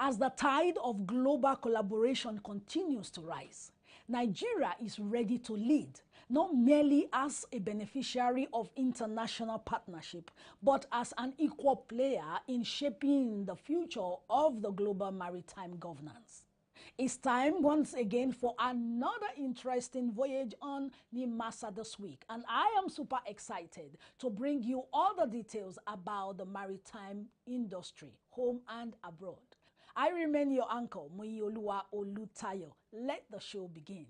As the tide of global collaboration continues to rise, Nigeria is ready to lead, not merely as a beneficiary of international partnership, but as an equal player in shaping the future of the global maritime governance. It's time once again for another interesting voyage on Nimasa this week, and I am super excited to bring you all the details about the maritime industry, home and abroad. I remain your uncle, Muyioluwa Olutayo. Let the show begin.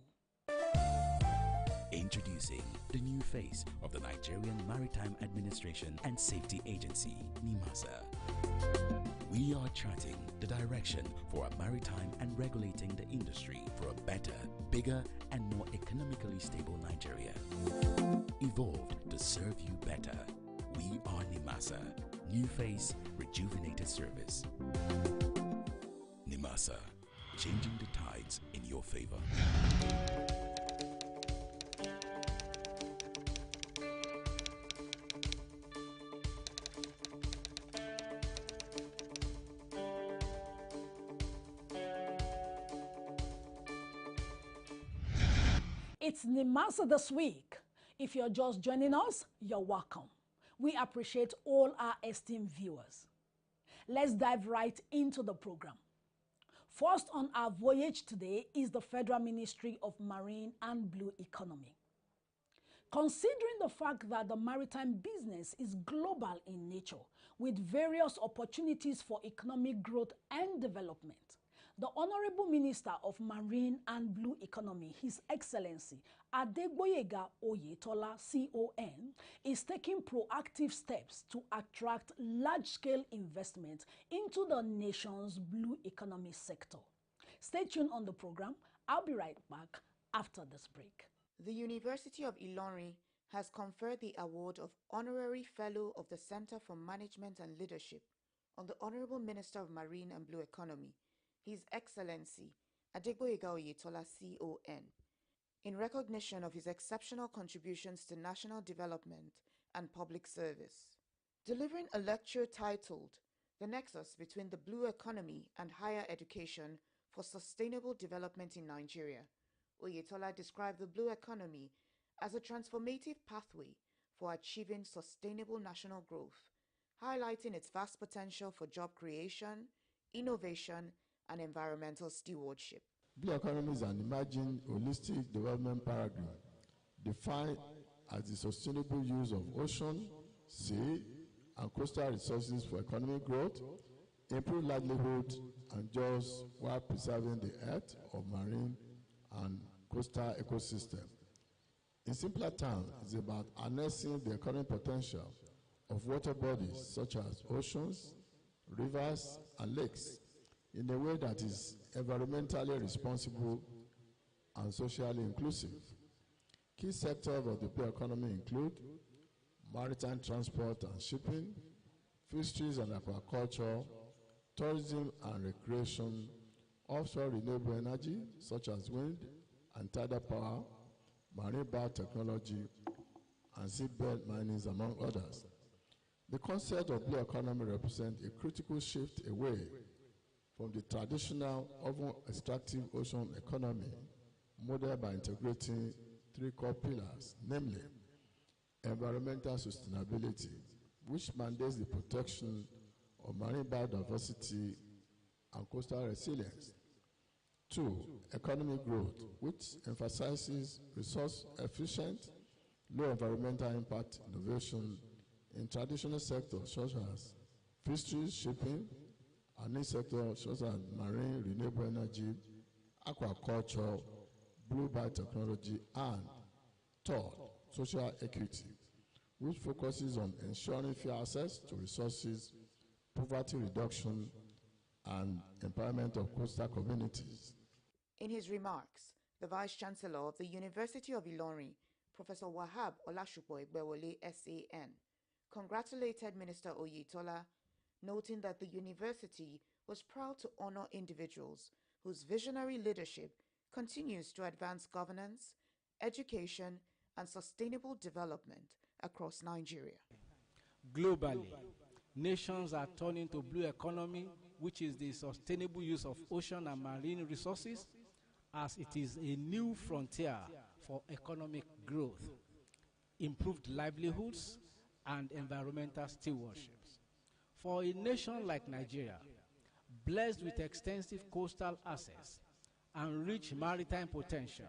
Introducing the new face of the Nigerian Maritime Administration and Safety Agency, Nimasa. We are charting the direction for a maritime and regulating the industry for a better, bigger, and more economically stable Nigeria. Evolved to serve you better. We are Nimasa. New face, rejuvenated service. Nimasa, changing the tides in your favor. It's Nimasa this week. If you're just joining us, you're welcome. We appreciate all our esteemed viewers. Let's dive right into the program. First on our voyage today is the Federal Ministry of Marine and Blue Economy. Considering the fact that the maritime business is global in nature, with various opportunities for economic growth and development, the Honorable Minister of Marine and Blue Economy, His Excellency Adegboyega Oyetola, CON, is taking proactive steps to attract large-scale investment into the nation's blue economy sector. Stay tuned on the program. I'll be right back after this break. The University of Ilorin has conferred the award of Honorary Fellow of the Center for Management and Leadership on the Honorable Minister of Marine and Blue Economy, His Excellency Adegboyega Oyetola, CON, in recognition of his exceptional contributions to national development and public service. Delivering a lecture titled The Nexus Between the Blue Economy and Higher Education for Sustainable Development in Nigeria, Oyetola described the blue economy as a transformative pathway for achieving sustainable national growth, highlighting its vast potential for job creation, innovation, and environmental stewardship. Blue economy is an emerging holistic development paradigm defined as the sustainable use of ocean, sea, and coastal resources for economic growth, improved livelihood, and jobs while preserving the health of marine and coastal ecosystem. In simpler terms, it's about harnessing the economic potential of water bodies such as oceans, rivers, and lakes in a way that is environmentally responsible and socially inclusive. Key sectors of the blue economy include maritime transport and shipping, fisheries and aquaculture, tourism and recreation, offshore renewable energy such as wind and tidal power, marine biotechnology, and seabed mining, among others. The concept of blue economy represents a critical shift away from the traditional, often extractive ocean economy, modeled by integrating three core pillars, namely environmental sustainability, which mandates the protection of marine biodiversity and coastal resilience. 2, economic growth, which emphasizes resource-efficient, low environmental impact innovation in traditional sectors such as fisheries, shipping, and in sectors such as marine, renewable energy, aquaculture, blue biotechnology, and third, social equity, which focuses on ensuring fair access to resources, poverty reduction, and empowerment of coastal communities. In his remarks, the Vice-Chancellor of the University of Ilorin, Professor Wahab Olashupo Egbewole, SAN, congratulated Minister Oyetola, noting that the university was proud to honor individuals whose visionary leadership continues to advance governance, education, and sustainable development across Nigeria. Globally, nations are turning to blue economy which is the sustainable use of ocean and marine resources, as it is a new frontier for economic growth, improved livelihoods, and environmental stewardship. For a nation like Nigeria, blessed with extensive coastal access and rich maritime potential,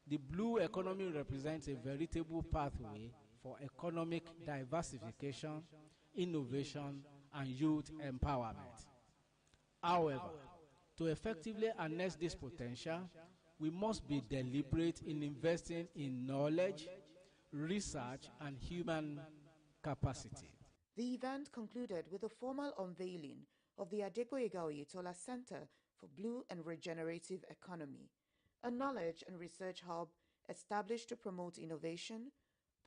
the blue economy represents a veritable pathway for economic diversification, innovation, and youth empowerment. However, to effectively harness this potential, we must be deliberate in investing in knowledge, research, and human capacity. The event concluded with a formal unveiling of the Adegboyega Oyetola Center for Blue and Regenerative Economy, a knowledge and research hub established to promote innovation,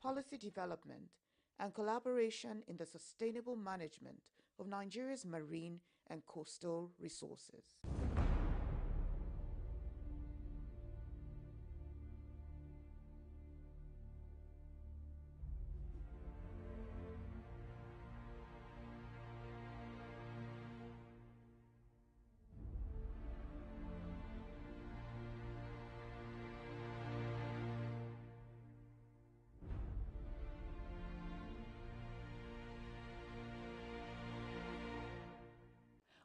policy development, and collaboration in the sustainable management of Nigeria's marine and coastal resources.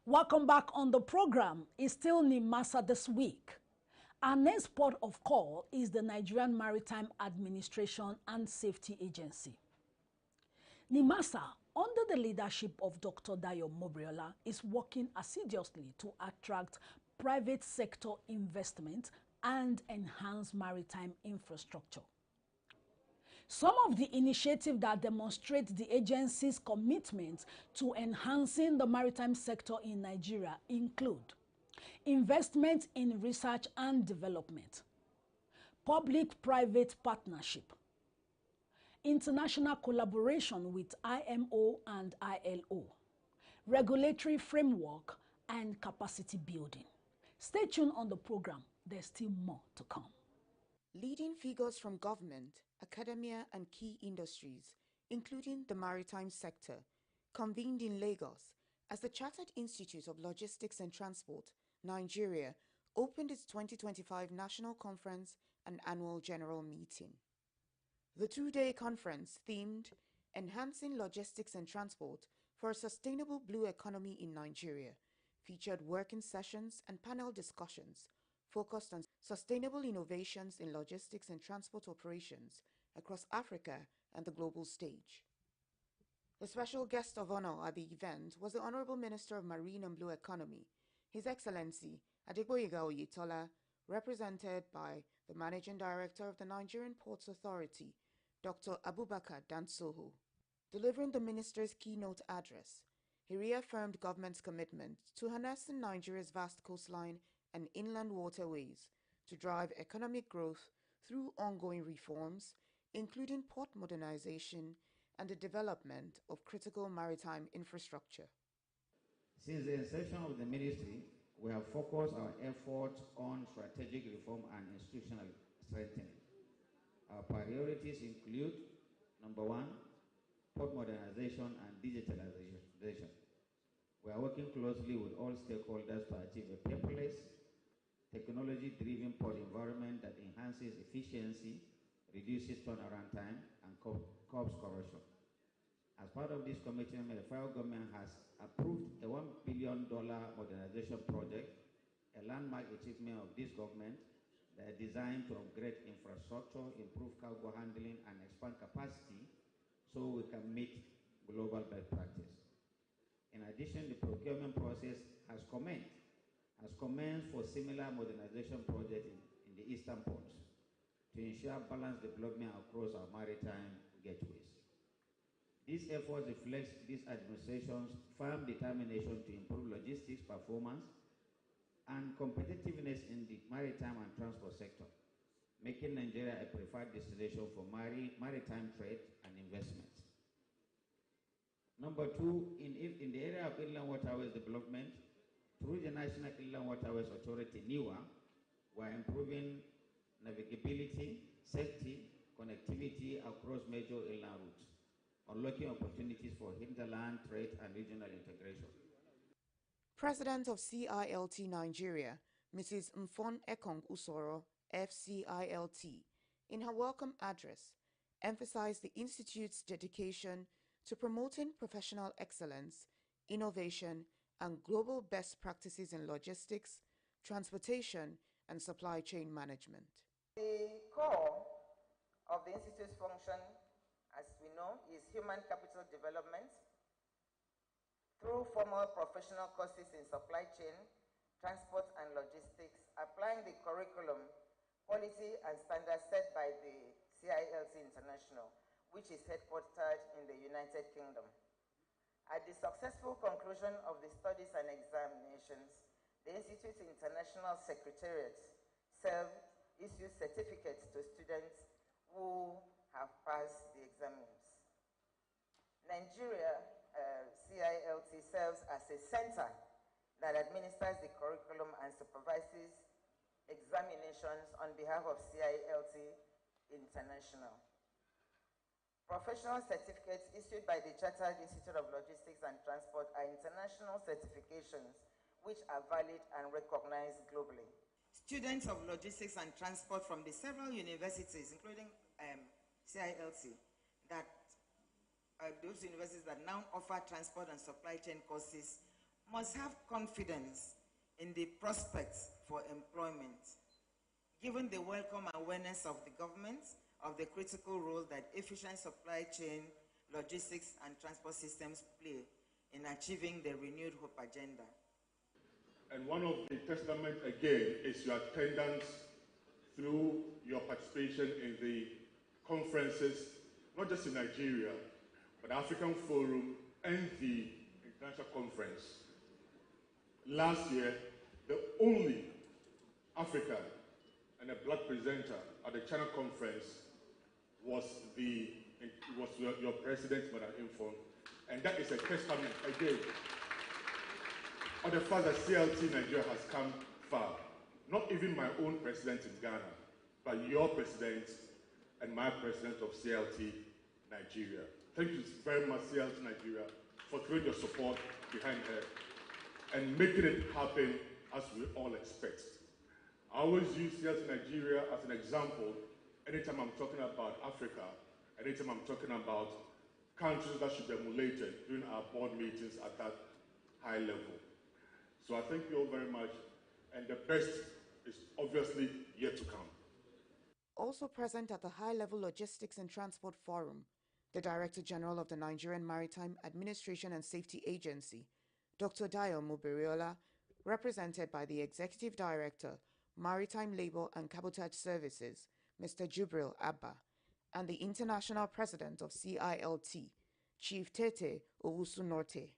Welcome back on the program. It's still Nimasa this week. Our next port of call is the Nigerian Maritime Administration and Safety Agency. Nimasa, under the leadership of Dr. Dayo Mobriola, is working assiduously to attract private sector investment and enhance maritime infrastructure. Some of the initiatives that demonstrate the agency's commitment to enhancing the maritime sector in Nigeria include investment in research and development, public-private partnership, international collaboration with IMO and ILO, regulatory framework, and capacity building. Stay tuned on the program. There's still more to come. Leading figures from government, academia, and key industries, including the maritime sector, convened in Lagos as the Chartered Institute of Logistics and Transport, Nigeria, opened its 2025 National Conference and Annual General Meeting. The two-day conference, themed Enhancing Logistics and Transport for a Sustainable Blue Economy in Nigeria, featured working sessions and panel discussions focused on sustainable innovations in logistics and transport operations across Africa and the global stage. The special guest of honor at the event was the Honorable Minister of Marine and Blue Economy, His Excellency Adegboyega Oyetola, represented by the Managing Director of the Nigerian Ports Authority, Dr. Abubakar Dansoho. Delivering the minister's keynote address, he reaffirmed government's commitment to harnessing Nigeria's vast coastline and inland waterways to drive economic growth through ongoing reforms, including port modernization and the development of critical maritime infrastructure. Since the inception of the ministry, we have focused our efforts on strategic reform and institutional strengthening. Our priorities include, number one, port modernization and digitalization. We are working closely with all stakeholders to achieve a paperless, technology-driven port environment that enhances efficiency, reduces turnaround time, and curbs corruption. As part of this commitment, the federal government has approved a $1 billion modernization project, a landmark achievement of this government that is designed to upgrade infrastructure, improve cargo handling, and expand capacity so we can meet global best practice. In addition, the procurement process has commenced for similar modernization projects in the eastern ports to ensure balanced development across our maritime gateways. These efforts reflect this administration's firm determination to improve logistics performance and competitiveness in the maritime and transport sector, making Nigeria a preferred destination for maritime trade and investment. Number two, in the area of inland waterways development, through the National Inland Waterways Authority, NIWA, we are improving navigability, safety, connectivity across major inland routes, unlocking opportunities for hinterland trade and regional integration. President of CILT Nigeria, Mrs. Mfon Ekong Usoro, FCILT, in her welcome address, emphasized the Institute's dedication to promoting professional excellence, innovation, and global best practices in logistics, transportation, and supply chain management. The core of the Institute's function, as we know, is human capital development through formal professional courses in supply chain, transport and logistics, applying the curriculum, quality and standards set by the CILT International, which is headquartered in the United Kingdom. At the successful conclusion of the studies and examinations, the Institute's International Secretariat issues certificates to students who have passed the exams. Nigeria CILT serves as a center that administers the curriculum and supervises examinations on behalf of CILT International. Professional certificates issued by the Chartered Institute of Logistics and Transport are international certifications which are valid and recognized globally. Students of logistics and transport from the several universities, including CILT, that those universities that now offer transport and supply chain courses must have confidence in the prospects for employment, given the welcome awareness of the government of the critical role that efficient supply chain, logistics, and transport systems play in achieving the renewed hope agenda. And one of the testaments, again, is your attendance through your participation in the conferences, not just in Nigeria, but the African Forum and the International Conference. Last year, the only African and a black presenter at the China Conference was your president, Madam Infon, and that is a testament, again, of the fact that CILT Nigeria has come far. Not even my own president in Ghana, but your president and my president of CILT Nigeria. Thank you very much, CILT Nigeria, for throwing your support behind her and making it happen as we all expect. I always use CILT Nigeria as an example anytime I'm talking about Africa, anytime I'm talking about countries that should be emulated during our board meetings at that high level. So I thank you all very much, and the best is obviously yet to come. Also present at the High-Level Logistics and Transport Forum, the Director General of the Nigerian Maritime Administration and Safety Agency, Dr. Dayo Muberiola, represented by the Executive Director, Maritime Labour and Cabotage Services, Mr. Jubril Abba, and the International President of CILT, Chief Tete Owusu Norte.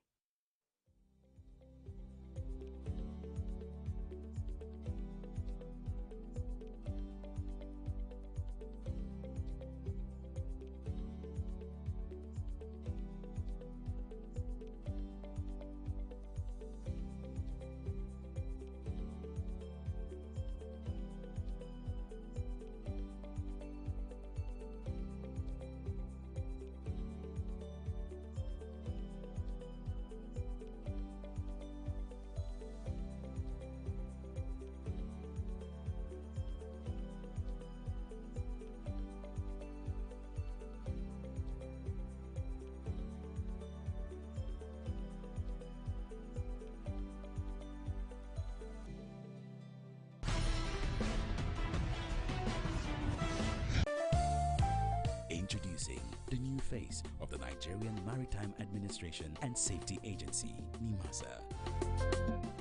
Introducing the new face of the Nigerian Maritime Administration and Safety Agency, Nimasa.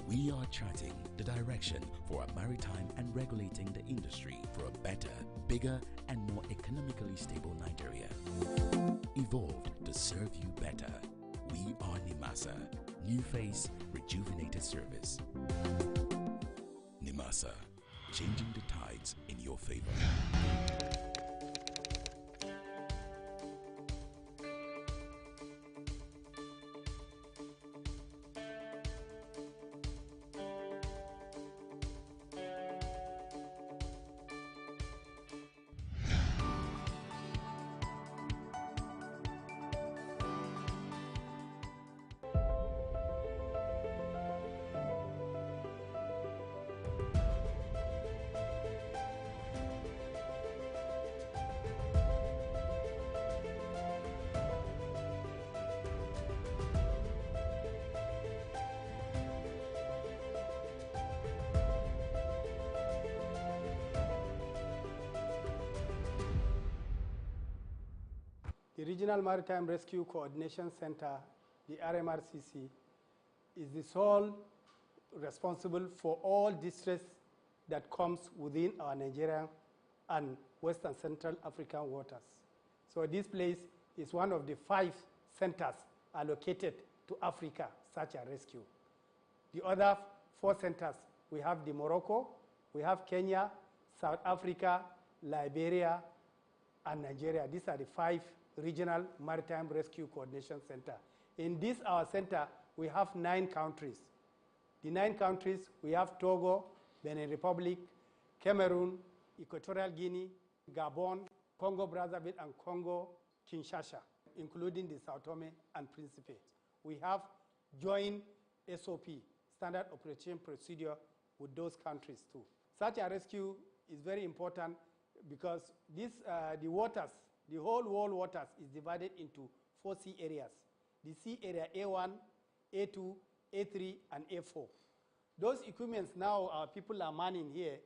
We are charting the direction for a maritime and regulating the industry for a better, bigger, and more economically stable Nigeria. Evolved to serve you better. We are Nimasa. New face, rejuvenated service. Nimasa, changing the tides in your favor. Regional Maritime Rescue Coordination Center, the RMRCC, is the sole responsible for all distress that comes within our Nigerian and Western Central African waters. So this place is one of the 5 centers allocated to Africa, search and rescue. The other 4 centers, we have the Morocco, we have Kenya, South Africa, Liberia, and Nigeria. These are the 5 regional maritime rescue coordination centers. In this, our center, we have 9 countries. The 9 countries, we have Togo, Benin Republic, Cameroon, Equatorial Guinea, Gabon, Congo Brazzaville, and Congo Kinshasa, including the Sao Tome and Principe. We have joint SOP, Standard Operating Procedure, with those countries too. Search and rescue is very important because this, the waters, the whole world waters is divided into 4 sea areas. The sea area A1, A2, A3, and A4. Those equipments now our people are manning here,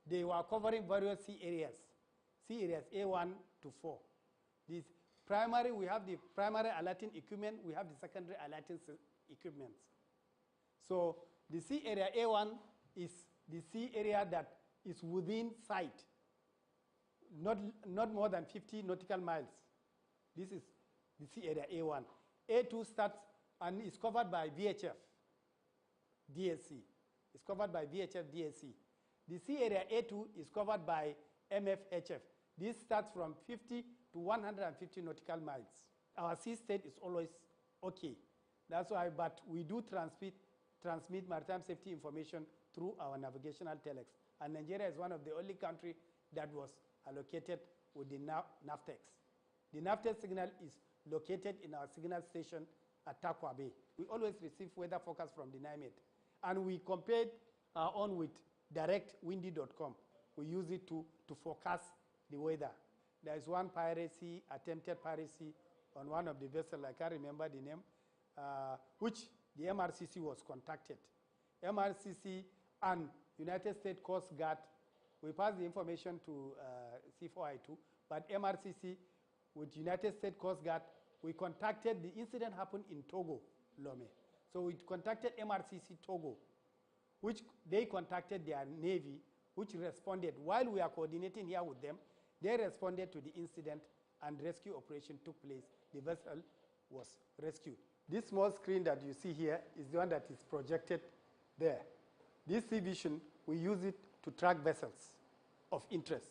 they were covering various sea areas A1 to 4. This primary, we have the primary alerting equipment, we have the secondary alerting equipment. So the sea area A1 is the sea area that is within sight, not more than 50 nautical miles. This is the sea area A1. A2 starts and is covered by VHF, DSC. It's covered by VHF, DSC. The sea area A2 is covered by MFHF. This starts from 50 to 150 nautical miles. Our sea state is always okay. That's why, but we do transmit maritime safety information through our navigational telex. And Nigeria is one of the only countries that was allocated with the NAVTEX. The NAVTEX signal is located in our signal station at Takwa Bay. We always receive weather forecast from the NIMET. And we compared our own with directwindy.com. We use it to forecast the weather. There is one piracy, attempted piracy on one of the vessels, I can't remember the name, which the MRCC was contacted. MRCC and United States Coast Guard, we passed the information to C4I2, but MRCC with United States Coast Guard, we contacted, the incident happened in Togo, Lome. So we contacted MRCC Togo, which they contacted their Navy, which responded. While we are coordinating here with them, they responded to the incident and rescue operation took place. The vessel was rescued. This small screen that you see here is the one that is projected there. This sea vision, we use it to track vessels of interest.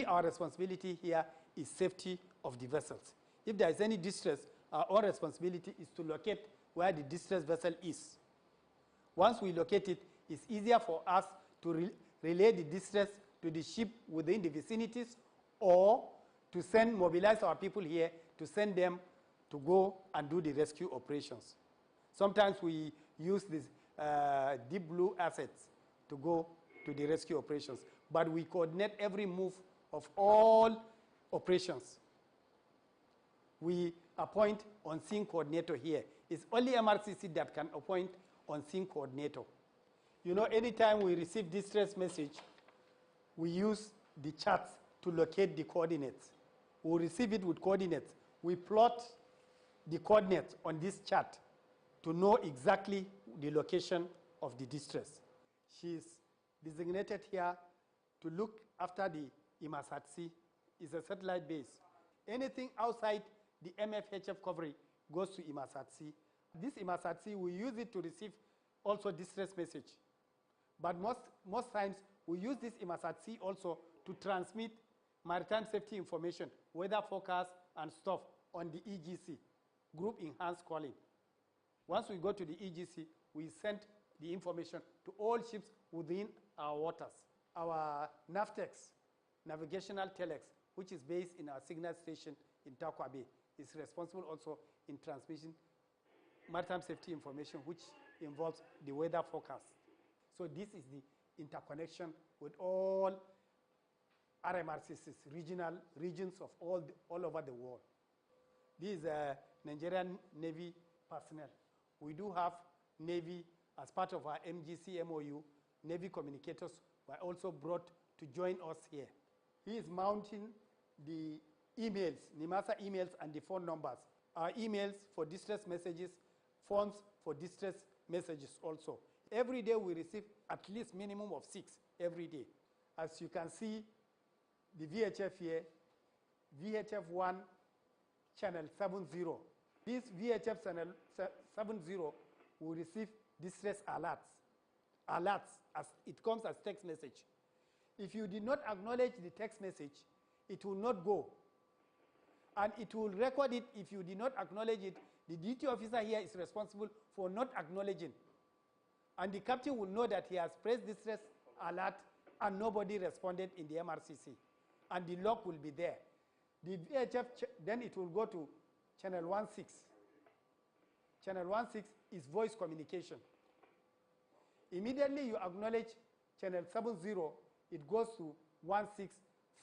Our responsibility here is safety of the vessels. If there is any distress, our responsibility is to locate where the distressed vessel is. Once we locate it, it's easier for us to relay the distress to the ship within the vicinities or to mobilize our people here to send them to go and do the rescue operations. Sometimes we use these deep blue assets to go to the rescue operations, but we coordinate every move of all operations. We appoint on-scene coordinator here. It's only MRCC that can appoint on-scene coordinator. You know, anytime we receive distress message, we use the charts to locate the coordinates. We receive it with coordinates. We plot the coordinates on this chart to know exactly the location of the distress. She is designated here to look after the Imasatsi. It's a satellite base. Anything outside the MFHF coverage goes to Imasatsi. This Imasatsi, we use it to receive also distress message. But most times, we use this Imasatsi also to transmit maritime safety information, weather forecast and stuff on the EGC, Group Enhanced Calling. Once we go to the EGC, we send the information to all ships within our waters. Our NAVTEX, Navigational Telex, which is based in our signal station in Takwa Bay, is responsible also in transmission maritime safety information, which involves the weather forecast. So this is the interconnection with all RMRCC's regions of all over the world. This is Nigerian Navy personnel. We do have Navy as part of our MGC MOU. Navy communicators were also brought to join us here. He is mounting the emails, Nimasa emails, and the phone numbers. Our emails for distress messages, phones for distress messages also. Every day we receive at least minimum of 6 every day. As you can see, the VHF here, VHF 1, channel 70. This VHF channel 70 will receive distress alerts as it comes as text message. If you did not acknowledge the text message, it will not go. And it will record it. If you did not acknowledge it, the duty officer here is responsible for not acknowledging. And the captain will know that he has pressed distress alert and nobody responded in the MRCC. And the log will be there. The VHF, then it will go to channel 16. Channel 16 is voice communication. Immediately you acknowledge channel 70, it goes to 16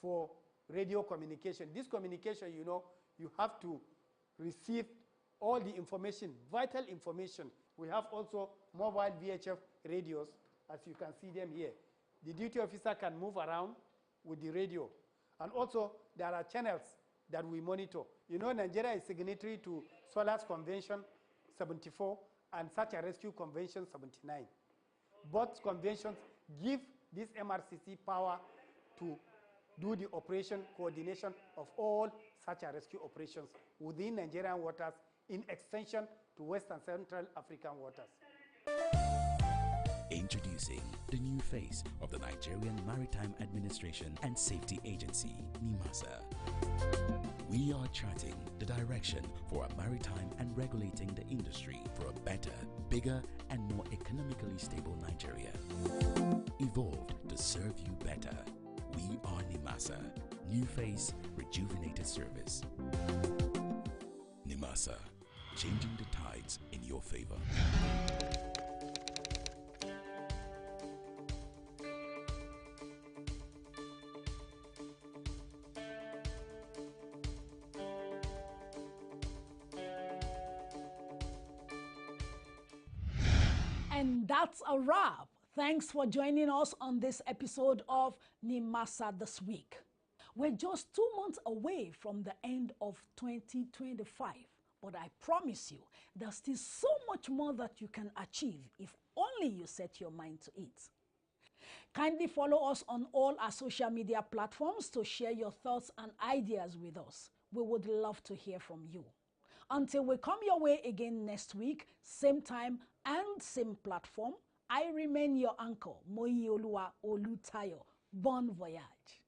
for radio communication. This communication, you know, you have to receive all the information, vital information. We have also mobile VHF radios, as you can see them here. The duty officer can move around with the radio. And also, there are channels that we monitor. You know, Nigeria is signatory to SOLAS Convention 74 and Search and Rescue Convention 79. Both conventions give this MRCC power to do the operation coordination of all search and rescue operations within Nigerian waters in extension to West and Central African waters. Introducing the new face of the Nigerian Maritime Administration and Safety Agency, Nimasa. We are charting the direction for a maritime and regulating the industry for a better, bigger, and more economically stable Nigeria. Evolved to serve you better. We are Nimasa. New face, rejuvenated service. Nimasa, changing the tides in your favor. And that's a wrap. Thanks for joining us on this episode of Nimasa This Week. We're just 2 months away from the end of 2025, but I promise you, there's still so much more that you can achieve if only you set your mind to it. Kindly follow us on all our social media platforms to share your thoughts and ideas with us. We would love to hear from you. Until we come your way again next week, same time and same platform, I remain your anchor, Moyioluwa Olutayo. Bon voyage.